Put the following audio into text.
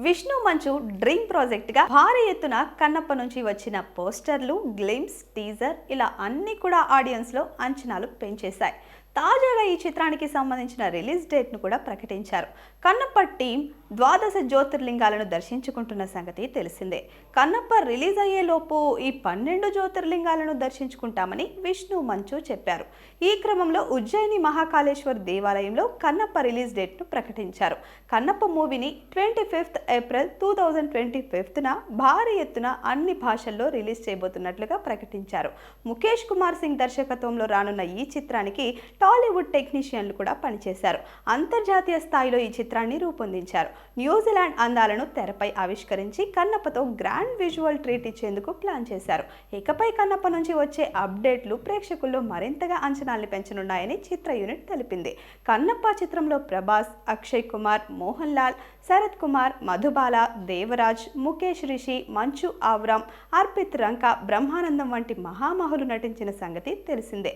విష్ణు మంచు dream project గా భారీ ఎత్తున కన్నప్ప నుంచి వచ్చిన పోస్టర్లు, గ్లిమ్స్, టీజర్ ఇలా అన్ని కూడా ఆడియన్స్ లో అంచనాలు పెంచేశాయి. తాజాగా ఈ చిత్రానికి సంబంధించిన రిలీజ్ డేట్ ను కూడా ప్రకటించారు. కన్నప్ప టీం 12 జ్యోతిర్లింగాలను దర్శించుకుంటున్న సంగతి తెలిసిందే. కన్నప్ప రిలీజ్ అయ్యే లోపు ఈ 12 జ్యోతిర్లింగాలను దర్శించుకుంటామని విష్ణు మంచు చెప్పారు. ఈ క్రమంలో ఉజ్జయిని మహాకాళేశ్వర్ దేవాలయంలో కన్నప్ప రిలీజ్ డేట్ ను ప్రకటించారు. కన్నప్ప మూవీని 25th ఏప్రిల్ 2025న భారీ ఎత్తున అన్ని భాషల్లో రిలీజ్ చేయబోతున్నట్లుగా ప్రకటించారు. ముఖేష్ కుమార్ సింగ్ దర్శకత్వంలో రానున్న ఈ చిత్రానికి టాలీవుడ్ టెక్నీషియన్లు కూడా పనిచేశారు. అంతర్జాతీయ స్థాయిలో ఈ చిత్రాన్ని రూపొందించారు. న్యూజిలాండ్ అందాలను తెరపై ఆవిష్కరించి కన్నప్పతో గ్రాండ్ విజువల్ ట్రీట్ ఇచ్చేందుకు ప్లాన్ చేశారు. ఇకపై కన్నప్ప నుంచి వచ్చే అప్డేట్లు ప్రేక్షకుల్లో మరింతగా అంచనాల్ని పెంచనున్నాయని చిత్ర యూనిట్ తెలిపింది. కన్నప్ప చిత్రంలో ప్రభాస్, అక్షయ్ కుమార్, మోహన్ లాల్, శరత్ కుమార్, మధుబాల, దేవరాజ్, ముఖేష్ రిషి, మంచు ఆవ్రామ్, అర్పిత్ రంకా, బ్రహ్మానందం వంటి మహామహులు నటించిన సంగతి తెలిసిందే.